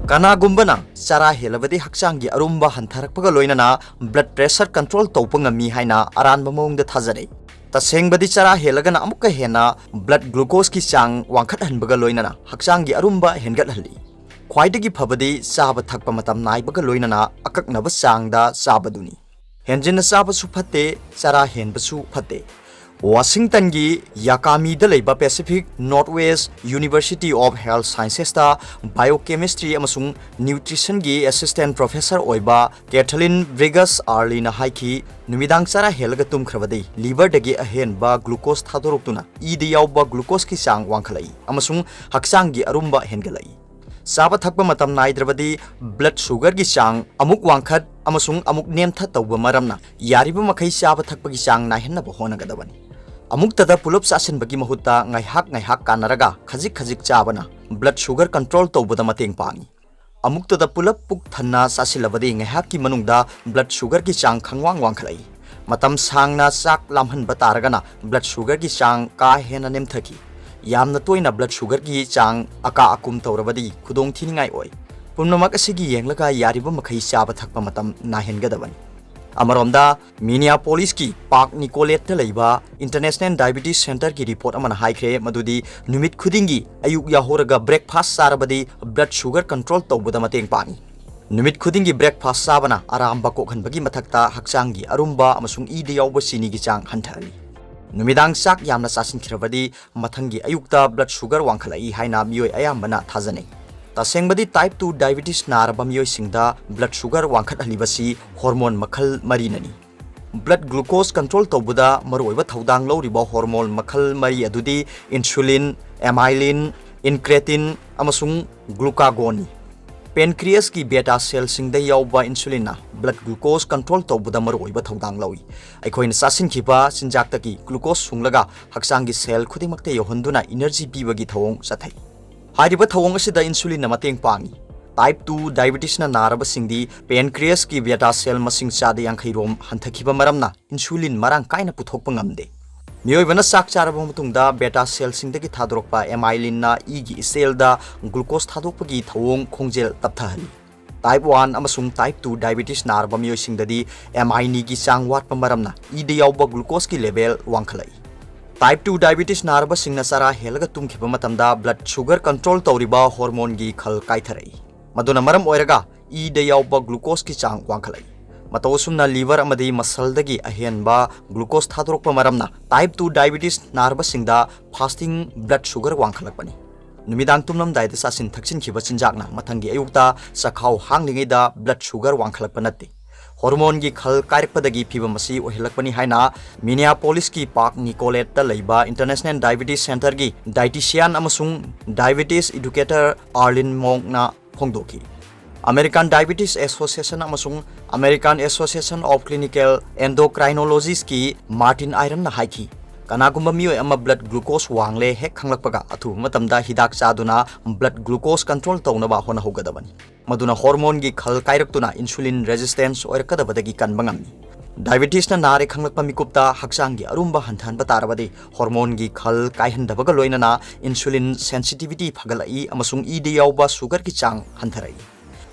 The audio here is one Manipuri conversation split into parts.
Kanagumbana Chara-hellaga hakchanggi arumba hantarakpaga loinana blood pressure control tawpa ngami haina aranba mawngda thajare. Tasengbadi Chara-hellaga na amukka hena blood glucose ki chang wangkhathanbaga loinana hakchanggi arumba hengathalli. Khwaidagi phabadi chaba thakpa matam naibaga loinana akaknaba changda chabaduni. Henjinna chabasu phatte Chara-henbasu phatte. Washington gi Yakami da leiba Pacific Northwest University of Health Sciences ta biochemistry amasung nutrition gi assistant professor oiba Kathleen Brigas Arlina haiki numidang Chara-hellaga tumkhrabadi liver dagi ahen ba glucose thadoroktuna ida yawba glucose ki chang wangkhalai amasung hakchang gi arumba hengalai. Chaba thakpa matam naidrabadi blood sugar gi chang amuk wangkhat amasung amuk nemtha tawba maramna yariba makhai chaba thakpa gi chang naihenna ba honagadabani. Amuktada pulup sasin bagi mahutta ngaihak kanaraga khajik chabana blood sugar control tawbada mateng pangi. Amuktada pulup puk thanna sasilabadi ngaihak ki manungda blood sugar ki chang khangwang wangkhalai. Matam sangna chak lamhan bataragana blood sugar ki chang ka hena nemthaki. Yamna toina blood sugar ki chang aka akum tawrabadi khudong thiningai oi. Pumnamak asigi yenglaga yariba makhai chaba thakpa matam nahengadabani. Amaromda Minneapolis ki Park Nicolette leiba International Diabetes Center ki report amana haikre madudi numit khudingi ayuk yahoraga breakfast sarabadi blood sugar control tawbada mateng pangi. Numit khudingi breakfast sabana aramba kokhanbagi mathakta hakchanggi arumba amasung ida yawba sini gi chang hanthari. Numidang sak yamna sasin khirabadi mathangi ayukta blood sugar wangkhalai haina miyoi ayambana thajane. Tasengbadi type 2 diabetes naraba miyoi singda blood sugar wangkhat halibasi hormone makhal marinani. Blood glucose control tawbuda maroiba thaudang lawriba hormone makhal mari adudi insulin, amylin, incretin amasung glucagon. Pancreas ki beta cell singda yawba insulin na blood glucose control tawbuda maroiba thaudang lawi. Aikhoina sasin khiba sinjakta ki glucose sunglaga hakchanggi cell khudimakte yohonduna energy pibagi thawong sathai. Hariba thawong asida insulin na mateng pangi. Type 2 diabetes na naraba singdi pancreas ki beta cell masing chada yankhai rom hanthakiba maramna insulin marang kaina puthokpa ngamde. Miyoibana sak charaba matungda beta cell singdagi thadorokpa amylin na igi cell da glucose thadokpagi thawong khongjel tapthahali. Type 1 amasung type 2 diabetes naraba miyoy singdadi amylin gi chang watpa maramna ida yawba glucose ki level wangkhalai. Type 2 diabetes naraba singna Chara-hellaga tumkhiba matamda blood sugar control tawriba hormone gi khal kaitharai. Maduna maram oiraga ida yawba glucose ki chang wangkhalai. Matawsumna liver amadi muscle dagi ahenba glucose thadorokpa maramna type 2 diabetes naraba singda fasting blood sugar wangkhalakpani. Numidang tumnam daida sasin thaksin khiba chinjakna mathangi ayukta sakhau hanglingida blood sugar wangkhalakpa natte. Hormone gi khal kairikpadagi phiba masi ohilakpani haina Minneapolis ki Park Nicolette ta leiba International Diabetes Center gi dietitian amasung diabetes educator Arlene Monk na phongdoki. American Diabetes Association amasung American Association of Clinical Endocrinologists ki Martin Iron na haiki. Kanagumba miyoi ama blood glucose wangle hek khanglakpaga athu matamda hidak chaduna blood glucose control tawnaba hona hogadabani. Maduna hormone gi khal kairaktuna insulin resistance oirakadabadagi kanbangami. Diabetes na nare khanglakpa mikupta hakchanggi arumba hanthanba tarabadi hormone gi khal kaihandabaga loinana insulin sensitivity phagalai amasung ida yawba sugar ki chang hantharai.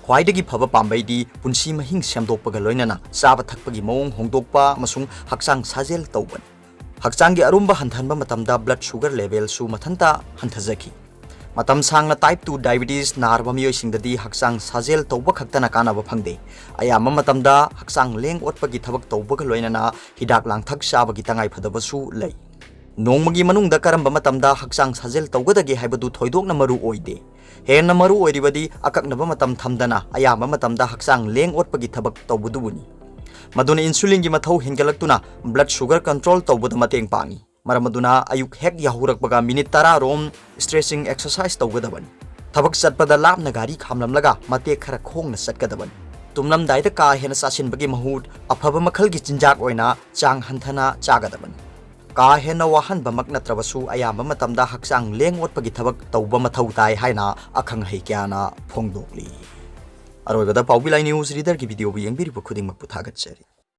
Khwaidagi phaba pambaidi punsi mahing semdokpaga loinana chaba thakpagi mawong hongdokpa amasung hakchang sajel tawbani. Hakchanggi arumba hanthanba matamda blood sugar level su mathanta hanthajaki. Matam sangna type 2 diabetes narba miyoi singdadi hakchang sajel tawba khaktana kanaba phangde. Ayama matamda hakchang leng otpagi thabak tawbaga loinana hidak langthak chabagi tangai phadabasu lei. Nongmagi manungda karamba matamda hakchang sajel tawgadagi haibadu thoidokna maru oide. Henna maru oiribadi akaknaba matam thamdana ayama matamda hakchang leng otpagi thabak tawbudubuni. Maduna insulin gi mathau hingalaktuna blood sugar control tawbada mateng pangi. Maramaduna ayuk hek yahurakbaga minute 10 rom stretching exercise tawgadabani. Thabak satpada lapna gari khamlamlaga mate khara khongna satgadabani. Tumlam daida ka hena sasinbagi mahut afaba makhal gi chinjak oina chang hanthana chagadabani. Ka hena wahan bamak natrabasu ayamba matamda hakchang leng otpagi thabak tawba mathau tai haina akhang heikyana phongdokli. Aroibada Paobilai news reader ki video bu yengbiri bu khuding makpu thagatchari.